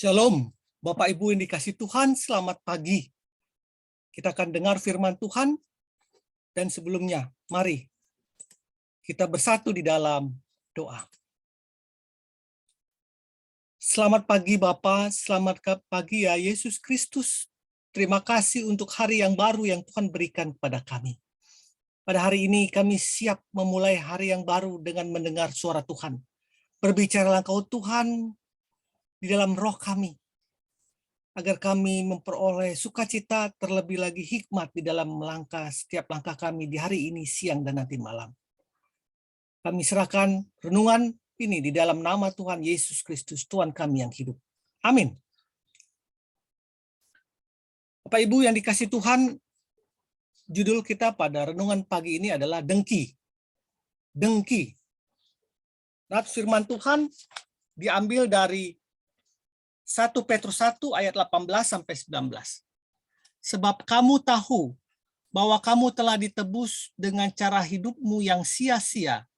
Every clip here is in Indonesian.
Shalom, Bapak Ibu yang dikasih Tuhan, selamat pagi. Kita akan dengar firman Tuhan, dan sebelumnya, mari kita bersatu di dalam doa. Selamat pagi Bapa, selamat pagi ya Yesus Kristus. Terima kasih untuk hari yang baru yang Tuhan berikan kepada kami. Pada hari ini kami siap memulai hari yang baru dengan mendengar suara Tuhan. Berbicaralah Engkau Tuhan di dalam roh kami, agar kami memperoleh sukacita, terlebih lagi hikmat di dalam melangkah setiap langkah kami di hari ini, siang, dan nanti malam. Kami serahkan renungan ini di dalam nama Tuhan Yesus Kristus, Tuhan kami yang hidup. Amin. Bapak Ibu yang dikasih Tuhan, judul kita pada renungan pagi ini adalah dengki. Dengki. Nah, firman Tuhan diambil dari 1 Petrus 1 ayat 18-19. Sebab kamu tahu bahwa kamu telah ditebus dengan cara hidupmu yang sia-sia.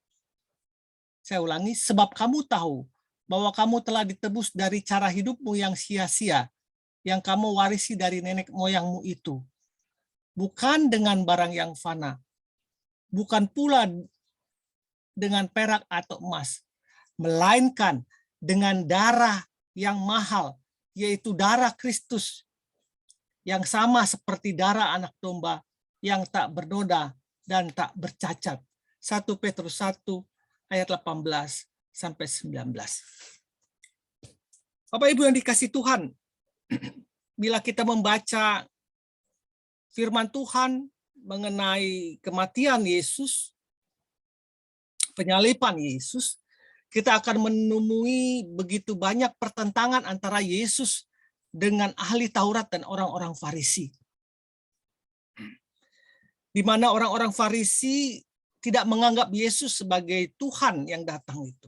Saya ulangi, sebab kamu tahu bahwa kamu telah ditebus dari cara hidupmu yang sia-sia, yang kamu warisi dari nenek moyangmu itu. Bukan dengan barang yang fana, bukan pula dengan perak atau emas, melainkan dengan darah yang mahal, yaitu darah Kristus, yang sama seperti darah anak domba yang tak bernoda dan tak bercacat. 1 Petrus 1 ayat 18-19. Bapak Ibu yang dikasih Tuhan, bila kita membaca firman Tuhan mengenai kematian Yesus, penyaliban Yesus, kita akan menemui begitu banyak pertentangan antara Yesus dengan ahli Taurat dan orang-orang Farisi. Di mana orang-orang Farisi tidak menganggap Yesus sebagai Tuhan yang datang itu.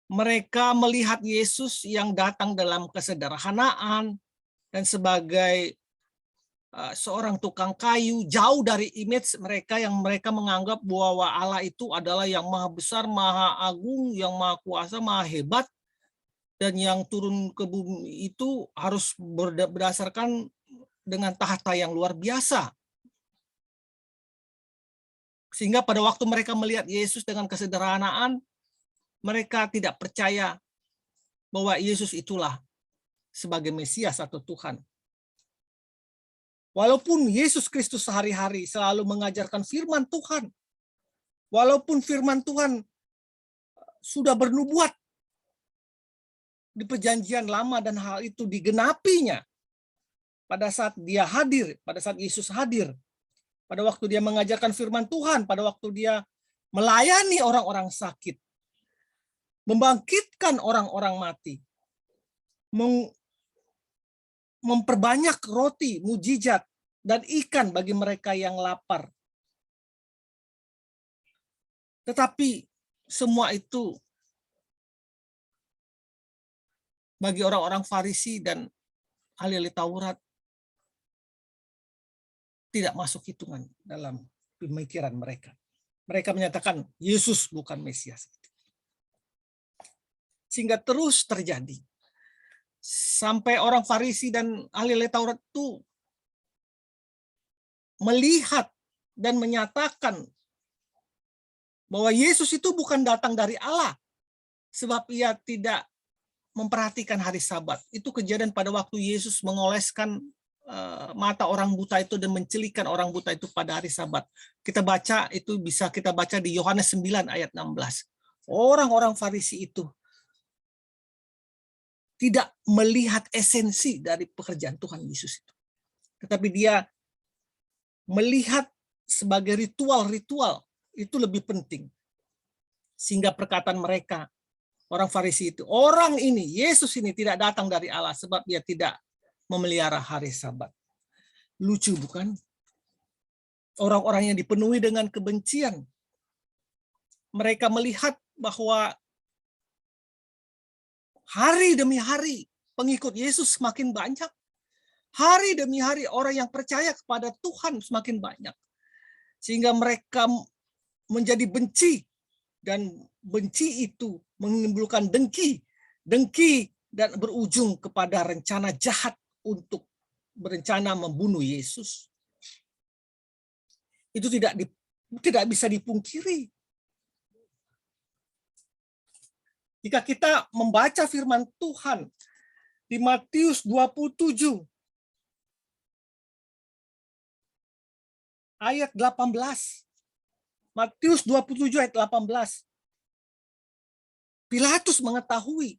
Mereka melihat Yesus yang datang dalam kesederhanaan dan sebagai seorang tukang kayu, jauh dari image mereka yang mereka menganggap bahwa Allah itu adalah yang maha besar, maha agung, yang maha kuasa, maha hebat, dan yang turun ke bumi itu harus berdasarkan dengan tahta yang luar biasa. Sehingga pada waktu mereka melihat Yesus dengan kesederhanaan, mereka tidak percaya bahwa Yesus itulah sebagai Mesias atau Tuhan. Walaupun Yesus Kristus sehari-hari selalu mengajarkan firman Tuhan, walaupun firman Tuhan sudah bernubuat di perjanjian lama dan hal itu digenapinya pada saat dia hadir, pada saat Yesus hadir, pada waktu dia mengajarkan firman Tuhan, pada waktu dia melayani orang-orang sakit, membangkitkan orang-orang mati, memperbanyak roti, mujizat, dan ikan bagi mereka yang lapar. Tetapi semua itu bagi orang-orang Farisi dan ahli Taurat tidak masuk hitungan dalam pemikiran mereka. Mereka menyatakan Yesus bukan Mesias. Sehingga terus terjadi. Sampai orang Farisi dan ahli Taurat itu melihat dan menyatakan bahwa Yesus itu bukan datang dari Allah, sebab ia tidak memperhatikan hari Sabat. Itu kejadian pada waktu Yesus mengoleskan mata orang buta itu dan mencelikan orang buta itu pada hari Sabat. Kita baca itu, bisa kita baca di Yohanes 9 ayat 16. Orang-orang Farisi itu tidak melihat esensi dari pekerjaan Tuhan Yesus itu. Tetapi dia melihat sebagai ritual-ritual itu lebih penting. Sehingga perkataan mereka, orang Farisi itu, orang ini, Yesus ini tidak datang dari Allah sebab dia tidak memelihara hari Sabat. Lucu bukan? Orang-orang yang dipenuhi dengan kebencian. Mereka melihat bahwa hari demi hari pengikut Yesus semakin banyak. Hari demi hari orang yang percaya kepada Tuhan semakin banyak. Sehingga mereka menjadi benci. Dan benci itu menimbulkan dengki. Dengki dan berujung kepada rencana jahat untuk berencana membunuh Yesus. Itu tidak bisa dipungkiri. Jika kita membaca firman Tuhan di Matius 27 ayat 18. Matius 27 ayat 18. Pilatus mengetahui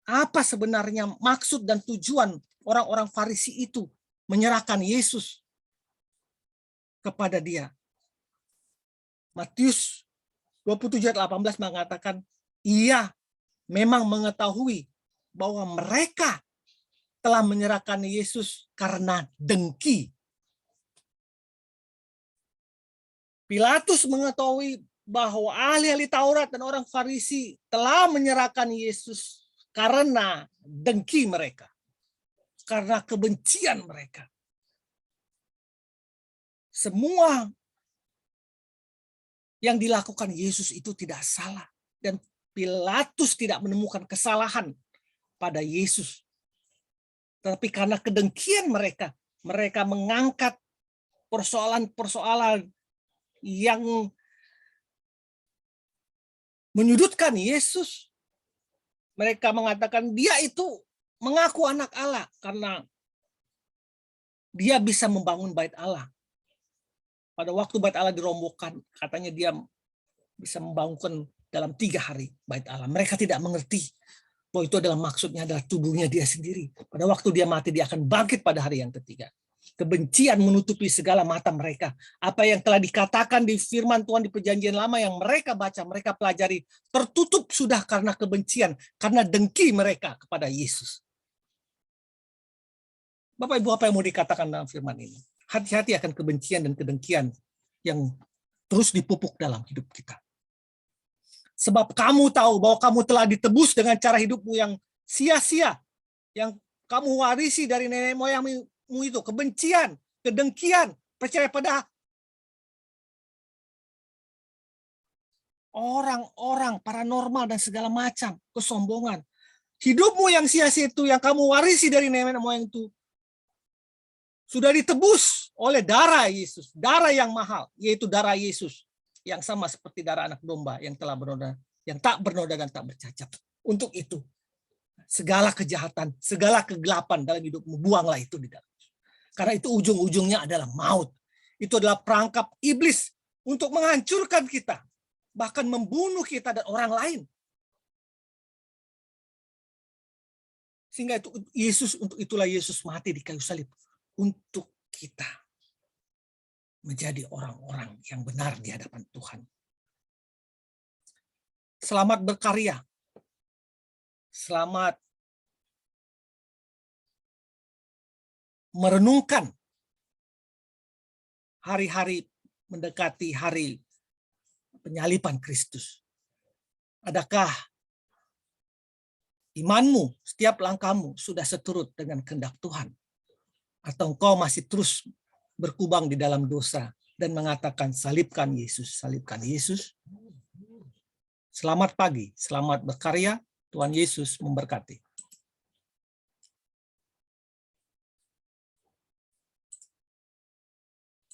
apa sebenarnya maksud dan tujuan orang-orang Farisi itu menyerahkan Yesus kepada dia. Matius 27 ayat 18 mengatakan, ia memang mengetahui bahwa mereka telah menyerahkan Yesus karena dengki. Pilatus mengetahui bahwa ahli-ahli Taurat dan orang Farisi telah menyerahkan Yesus karena dengki mereka, karena kebencian mereka. Semua yang dilakukan Yesus itu tidak salah, dan Pilatus tidak menemukan kesalahan pada Yesus. Tetapi karena kedengkian mereka, mereka mengangkat persoalan-persoalan yang menyudutkan Yesus. Mereka mengatakan dia itu mengaku anak Allah karena dia bisa membangun bait Allah. Pada waktu bait Allah dirobohkan, katanya dia bisa membangun dalam 3 hari bait Allah. Mereka tidak mengerti bahwa itu adalah maksudnya adalah tubuhnya dia sendiri. Pada waktu dia mati, dia akan bangkit pada hari yang ketiga. Kebencian menutupi segala mata mereka. Apa yang telah dikatakan di firman Tuhan di perjanjian lama yang mereka baca, mereka pelajari, tertutup sudah karena kebencian, karena dengki mereka kepada Yesus. Bapak Ibu, apa yang mau dikatakan dalam firman ini? Hati-hati akan kebencian dan kedengkian yang terus dipupuk dalam hidup kita. Sebab kamu tahu bahwa kamu telah ditebus dengan cara hidupmu yang sia-sia, yang kamu warisi dari nenek moyangmu itu, kebencian, kedengkian, percaya pada orang-orang paranormal dan segala macam kesombongan. Hidupmu yang sia-sia itu, yang kamu warisi dari nenek moyang itu, sudah ditebus oleh darah Yesus, darah yang mahal, yaitu darah Yesus, yang sama seperti darah anak domba yang telah bernoda, yang tak bernoda dan tak bercacat. Untuk itu, segala kejahatan, segala kegelapan dalam hidupmu, buanglah itu di dalam. Karena itu ujung-ujungnya adalah maut. Itu adalah perangkap iblis untuk menghancurkan kita, bahkan membunuh kita dan orang lain. Sehingga itu Yesus, untuk itulah Yesus mati di kayu salib, untuk kita menjadi orang-orang yang benar di hadapan Tuhan. Selamat berkarya. Selamat merenungkan hari-hari mendekati hari penyaliban Kristus. Adakah imanmu, setiap langkahmu sudah seturut dengan kehendak Tuhan? Atau engkau masih terus berkubang di dalam dosa dan mengatakan salibkan Yesus, salibkan Yesus? Selamat pagi, selamat berkarya. Tuhan Yesus memberkati.